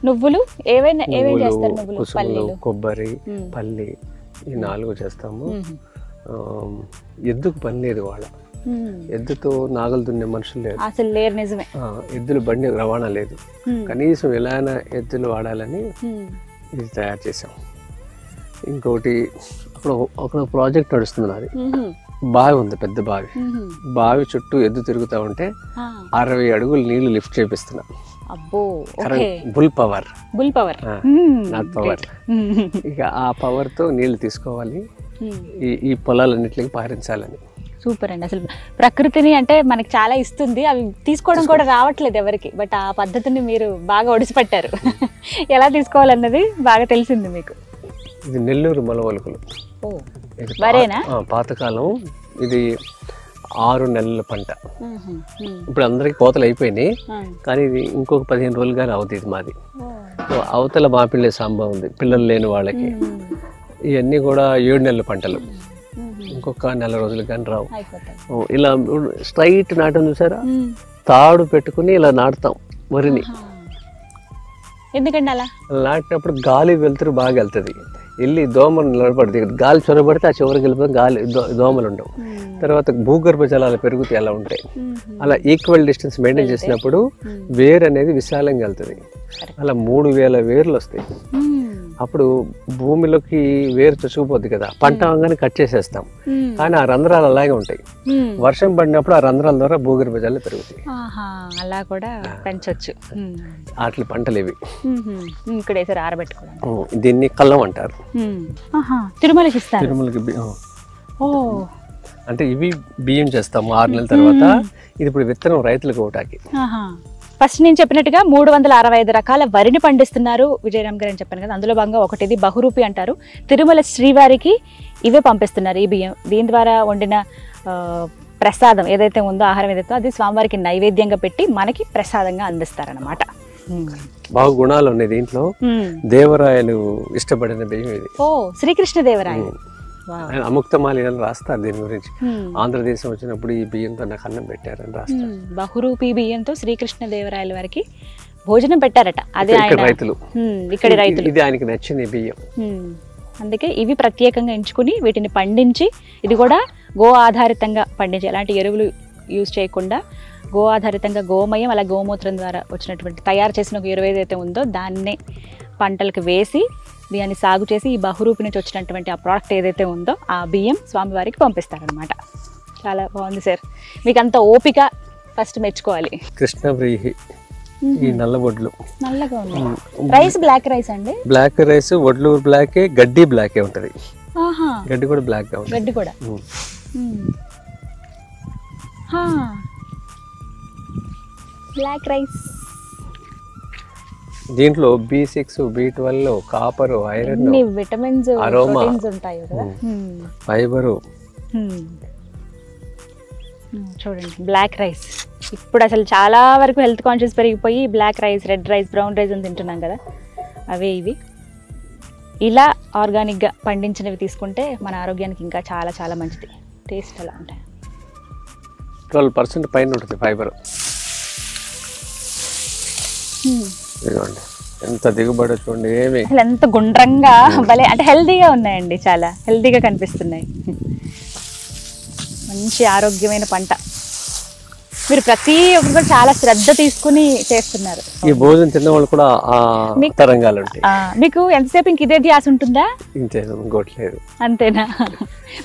నువ్వులు ఏవైనా చేస్తారు? నువ్వులు, కుసుములు, కొబ్బరి, పల్లి, ఈ 4 చేస్తాము. ఎద్దుకు పని లేదు వాళ్ళ, ఎద్దుతో నాగలు దున్నే మనుషులు లేదు అసలు లేరు. నిజమే, ఎద్దుల బండి రవాణా లేదు. కనీసం ఎలా అయినా ఎద్దులు వాడాలని ఇది తయారు చేసాం. ఇంకోటి అక్కడ ప్రాజెక్ట్ నడుస్తుంది నాది. బావి ఉంది, పెద్ద బావి. బావి చుట్టూ ఎద్దు తిరుగుతా ఉంటే 60 అడుగులు నీళ్లు లిఫ్ట్ చేపిస్తున్నా. Bull power not power. ఇక ఆ పవర్ తో నీళ్లు తీసుకోవాలి, ఈ పొలాలన్నిటికి పారించాలని. సూపర్ అండి. అసలు ప్రకృతిని అంటే మనకి చాలా ఇస్తుంది, అవి తీసుకోవడం కూడా రావట్లేదు ఎవరికి. బట్ ఆ పద్ధతిని మీరు బాగా ఒడిసిపట్టారు. ఎలా తీసుకోవాలన్నది బాగా తెలిసింది మీకు. ఇది నెల్లూరు మలవలుకులు, పాతకాలం. ఇది 6 నెలల పంట. ఇప్పుడు అందరికి కోతలు అయిపోయినాయి, కానీ ఇది ఇంకొక 15 రోజులు కానీ అవుతుంది. ఇది మాది. అవతల మాపిల్లే సాంబా ఉంది, పిల్లలు లేని వాళ్ళకి. ఇవన్నీ కూడా 7 నెలల పంటలు, ఇంకొక 4 రోజులు కానీ రావు. ఇలా స్ట్రైట్ నాటం చూసారా, తాడు పెట్టుకుని ఇలా నాటుతాం వరిని. ఎందుకంటే అలా నాటినప్పుడు గాలి వెళ్తురు బాగా వెళ్తుంది, వెళ్ళి దోమలు నిలబడుతుంది. గాలి చొరబడితే ఆ చివరికి వెళ్ళిపోతే గాలి దోమలు ఉండవు. తర్వాత భూగర్భ జలాలు పెరుగుతాయి, అలా ఉంటాయి. అలా ఈక్వల్ డిస్టెన్స్ మెయింటైన్ చేసినప్పుడు వేరు అనేది విశాలంగా వెళ్తుంది. అలా 3000 వేర్లు వస్తాయి. అప్పుడు భూమిలోకి వేరు చొచ్చుకుపోద్ది కదా, పంట అవగానే కట్ చేసేస్తాం. కానీ ఆ రంధ్రాలు అలాగే ఉంటాయి. వర్షం పడినప్పుడు ఆ రంధ్రాల ద్వారా భూగర్భ జలాలు పెరుగుతాయి. అలా కూడా పెంచొచ్చు. అట్లా పంటలు ఇవి. ఇక్కడ ఆరబెట్టుకోవడం, దీన్ని కల్లం అంటారు. తిరుమలకి అంటే ఇవి బియ్యం చేస్తాము 6 నెలల తర్వాత. ఇది ఇప్పుడు విత్తనం రైతులకు ఒకటాకి. ఫస్ట్ నేను చెప్పినట్టుగా 365 రకాల వరిని పండిస్తున్నారు విజయరామ్ గారు అని చెప్పాను కదా. అందులో భాగంగా ఒకటిది బహురూపి అంటారు. తిరుమల శ్రీవారికి ఇవే పంపిస్తున్నారు, ఈ బియ్యం. దీని ద్వారా వండిన ప్రసాదం ఏదైతే ఉందో, ఆహారం ఏదైతే అది స్వామివారికి నైవేద్యంగా పెట్టి మనకి ప్రసాదంగా అందిస్తారనమాట. బాగా గుణాలు ఉన్నాయి దీంట్లో. దేవరాయలు ఇష్టపడిన బియ్యం ఇది. శ్రీకృష్ణ దేవరాయలు అముక్తమాలి రాస్తారు దీని గురించి. ఆంధ్రదేశం వచ్చినప్పుడు ఈ బియ్యంతో నాకు అన్నం పెట్టారని రాస్తారు. బహురూపి బియ్యంతో శ్రీకృష్ణ దేవరాయల వారికి భోజనం పెట్టారట. అదే రైతులు, ఇక్కడ రైతులు, ఇది ఆయనకి నచ్చింది బియ్యం. అందుకే ఇవి ప్రత్యేకంగా ఎంచుకుని వీటిని పండించి, ఇది కూడా గో ఆధారితంగా పండించి, ఎలాంటి ఎరువులు యూజ్ చేయకుండా గో ఆధారితంగా గోమయం అలా గోమూత్రం ద్వారా వచ్చినటువంటి తయారు చేసిన ఒక ఎరువు ఏదైతే ఉందో దాన్నే పంటలకు వేసి బియ్యాన్ని సాగు చేసి ఈ బహురూపి నుంచి వచ్చినటువంటి ఆ ప్రోడక్ట్ ఏదైతే ఉందో ఆ బియ్యం స్వామివారికి పంపిస్తారనమాట. చాలా బాగుంది సార్, మీకు అంత ఓపిక ఫస్ట్ మెచ్చుకోవాలి. కృష్ణవ్రీహి ఈ నల్ల వడ్లు నల్లగా ఉన్నాయి. రైస్ బ్లాక్ రైస్ అండి? బ్లాక్ రైస్, వడ్లు బ్లాకే, గడ్డి బ్లాకే ఉంటది. గడ్డి కూడా బ్లాక్ గా ఉంటుంది. గడ్డి కూడా బ్లాక్ రైస్. దీంట్లో B6, B12, copper, iron, vitamins, aroma ఉంటాయి కదా, ఫైబరు. చూడండి బ్లాక్ రైస్ ఇప్పుడు అసలు చాలా వరకు హెల్త్ కాన్షియస్ పెరిగిపోయి black rice, red rice, brown rice అని తింటున్నాం కదా, అవే ఇవి. ఇలా ఆర్గానిక్గా పండించినవి తీసుకుంటే మన ఆరోగ్యానికి ఇంకా చాలా చాలా మంచిది. టేస్ట్ అలా ఉంటాయి. 12% పైన ఉంటుంది ఫైబర్. ఇదిగోండి ఎంత దిగుబడి చూడండి. ఏమి అసలు ఎంత గుండ్రంగా భలే, అంటే హెల్తీగా ఉన్నాయండి, చాలా హెల్తీగా కనిపిస్తున్నాయి. మంచి ఆరోగ్యమైన పంట. మీరు ప్రతి ఒక్కరు కూడా చాలా శ్రద్ధ తీసుకుని చేస్తున్నారు. ఈ భోజనం తిన్న వాళ్ళు కూడా తరంగాలు ఉంటాయి. మీకు ఎంతసేపు ఇంక ఇదే ధ్యాస ఉంటుందా? ఇంతే, ఇంకోట్లేదు. అంతేనా?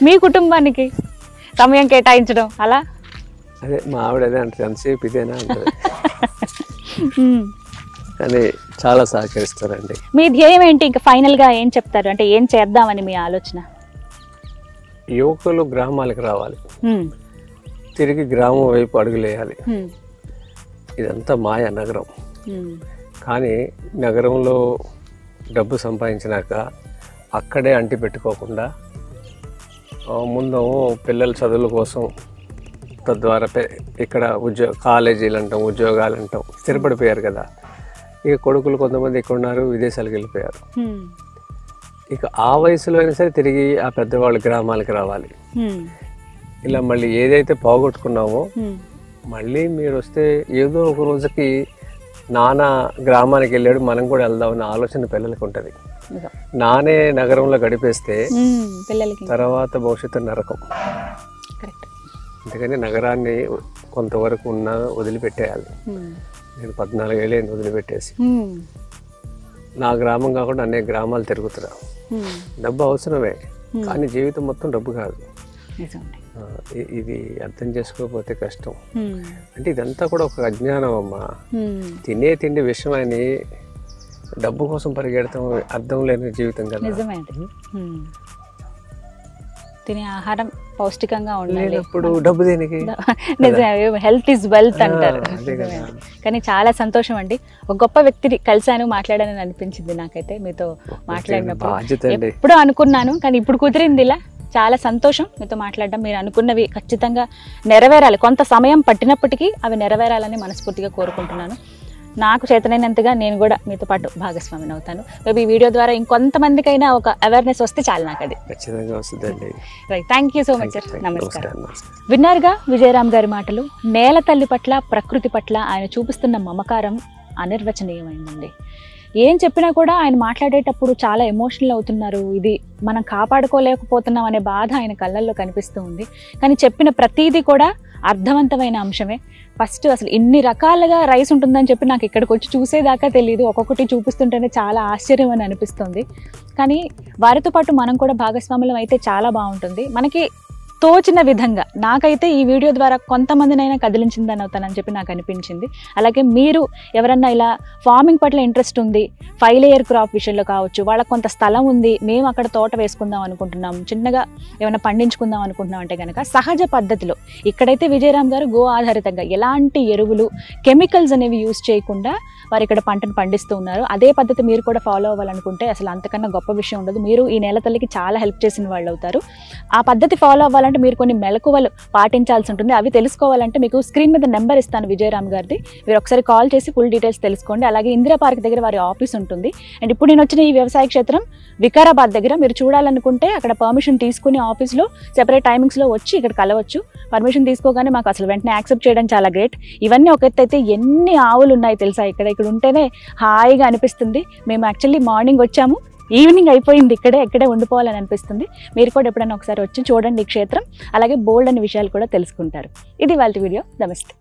మీ కుటుంబానికి సమయం కేటాయించడం అలా? అదే మా ఆవిడ అదే అంటే ఎంతసేపు ఇదేనా అంటారు. కానీ చాలా సహకరిస్తారండి. మీ ధ్యేయం ఏంటి? ఇంకా ఫైనల్గా ఏం చెప్తారు? అంటే ఏం చేద్దామని మీ ఆలోచన? యువకులు గ్రామాలకు రావాలి, తిరిగి గ్రామం వైపు అడుగులేయాలి. ఇదంతా మాయా నగరం. కానీ నగరంలో డబ్బు సంపాదించినాక అక్కడే అంటి పెట్టుకోకుండా ముందు పిల్లల చదువుల కోసం, తద్వారా ఇక్కడ కాలేజీలు అంటాం, ఉద్యోగాలు అంటాం, స్థిరపడిపోయారు కదా. ఇక కొడుకులు కొంతమంది ఇక్కడ ఉన్నారు, విదేశాలకు వెళ్ళిపోయారు. ఇక ఆ వయసులో అయినా సరే తిరిగి ఆ పెద్దవాళ్ళు గ్రామాలకు రావాలి. ఇలా మళ్ళీ ఏదైతే పోగొట్టుకున్నామో మళ్ళీ మీరు వస్తే ఏదో ఒక రోజుకి నాన్న గ్రామానికి వెళ్ళాడు, మనం కూడా వెళ్దామన్న ఆలోచన పిల్లలకి ఉంటుంది. నానే నగరంలో గడిపేస్తే తర్వాత భవిష్యత్తు నరకం. అందుకని నగరాన్ని కొంతవరకు వదిలిపెట్టేయాలి. నేను 14 ఏళ్ళని వదిలిపెట్టేసి నా గ్రామం కాకుండా అనేక గ్రామాలు తిరుగుతున్నా. డబ్బు అవసరమే, కానీ జీవితం మొత్తం డబ్బు కాదు. ఇది అర్థం చేసుకోకపోతే కష్టం. అంటే ఇదంతా కూడా ఒక అజ్ఞానం అమ్మా. తినే తిండి విషయం అని డబ్బు కోసం పరిగెడతాం, అర్థం లేని జీవితం కదా. తినే ఆహారం పౌష్టికంగా ఉండాలి. ఇప్పుడు డబ్బు దేనికి? నిజమే, హెల్త్ ఈజ్ వెల్త్ అంటారు. కానీ చాలా సంతోషం అండి, ఒక గొప్ప వ్యక్తిని కలిసాను, మాట్లాడానని అనిపించింది నాకైతే మీతో మాట్లాడినప్పుడు. ఎప్పుడు అనుకున్నాను కానీ ఇప్పుడు కుదిరింది. ఇలా చాలా సంతోషం మీతో మాట్లాడడం. మీరు అనుకున్నవి ఖచ్చితంగా నెరవేరాలి. కొంత సమయం పట్టినప్పటికీ అవి నెరవేరాలని మనస్ఫూర్తిగా కోరుకుంటున్నాను. నాకు చేతనైనంతగా నేను కూడా మీతో పాటు భాగస్వామిని అవుతాను. మేబీ ఈ వీడియో ద్వారా ఇంకొంతమందికైనా ఒక అవేర్నెస్ వస్తే చాలు నాకు. అది ఖచ్చితంగా వస్తుందండి. Right, thank you so much sir. నమస్కారం. విన్నారుగా విజయరామ్ గారి మాటలు. నేల తల్లి పట్ల, ప్రకృతి పట్ల ఆయన చూపిస్తున్న మమకారం అనిర్వచనీయమైందండి. ఏం చెప్పినా కూడా ఆయన మాట్లాడేటప్పుడు చాలా ఎమోషనల్ అవుతున్నారు. ఇది మనం కాపాడుకోలేకపోతున్నాం అనే బాధ ఆయన కళ్ళల్లో కనిపిస్తూ ఉంది. కానీ చెప్పిన ప్రతీది కూడా అర్థవంతమైన అంశమే. ఫస్ట్ అసలు ఇన్ని రకాలుగా రైస్ ఉంటుందని చెప్పి నాకు ఇక్కడికి వచ్చి చూసేదాకా తెలియదు. ఒక్కొక్కటి చూపిస్తుంటేనే చాలా ఆశ్చర్యం అని అనిపిస్తుంది. కానీ వారితో పాటు మనం కూడా భాగస్వాములం అయితే చాలా బాగుంటుంది. మనకి తోచిన విధంగా నాకైతే ఈ వీడియో ద్వారా కొంతమందినైనా కదిలించిందని అవుతానని చెప్పి నాకు అనిపించింది. అలాగే మీరు ఎవరన్నా ఇలా ఫార్మింగ్ పట్ల ఇంట్రెస్ట్ ఉంది, 5 లేయర్ క్రాప్ విషయంలో కావచ్చు, వాళ్ళకి కొంత స్థలం ఉంది, మేము అక్కడ తోట వేసుకుందాం అనుకుంటున్నాం, చిన్నగా ఏమైనా పండించుకుందాం అనుకుంటున్నాం అంటే కనుక సహజ పద్ధతిలో ఇక్కడైతే విజయరామ్ గారు గో ఆధారితంగా ఎలాంటి ఎరువులు, కెమికల్స్ అనేవి యూజ్ చేయకుండా వారు ఇక్కడ పంటను పండిస్తూ ఉన్నారు. అదే పద్ధతి మీరు కూడా ఫాలో అవ్వాలనుకుంటే అసలు అంతకన్నా గొప్ప విషయం ఉండదు. మీరు ఈ నేల తల్లికి చాలా హెల్ప్ చేసిన వాళ్ళు అవుతారు. ఆ పద్ధతి ఫాలో అవ్వాలంటే మీరు కొన్ని మెలకువలు పాటించాల్సి ఉంటుంది. అవి తెలుసుకోవాలంటే మీకు స్క్రీన్ మీద నెంబర్ ఇస్తాను విజయరామ్ గారిది. మీరు ఒకసారి కాల్ చేసి ఫుల్ డీటెయిల్స్ తెలుసుకోండి. అలాగే ఇందిరా పార్క్ దగ్గర వారి ఆఫీస్ ఉంటుంది. అండ్ ఇప్పుడు నేను వచ్చిన ఈ వ్యవసాయ క్షేత్రం వికారాబాద్ దగ్గర. మీరు చూడాలనుకుంటే అక్కడ పర్మిషన్ తీసుకుని ఆఫీస్లో సెపరేట్ టైమింగ్స్లో వచ్చి ఇక్కడ కలవచ్చు. పర్మిషన్ తీసుకోగానే మాకు అసలు వెంటనే యాక్సెప్ట్ చేయడం చాలా గ్రేట్. ఇవన్నీ ఒక ఎత్తు అయితే ఎన్ని ఆవులు ఉన్నాయి తెలుసా ఇక్కడ ఉంటేనే హాయిగా అనిపిస్తుంది. మేము యాక్చువల్లీ మార్నింగ్ వచ్చాము, ఈవినింగ్ అయిపోయింది, ఇక్కడే ఉండిపోవాలని అనిపిస్తుంది. మీరు కూడా ఎప్పుడైనా ఒకసారి వచ్చి చూడండి ఈ క్షేత్రం. అలాగే బోల్డ్ అనే విషయాలు కూడా తెలుసుకుంటారు. ఇది వాళ్ళ వీడియో. నమస్తే.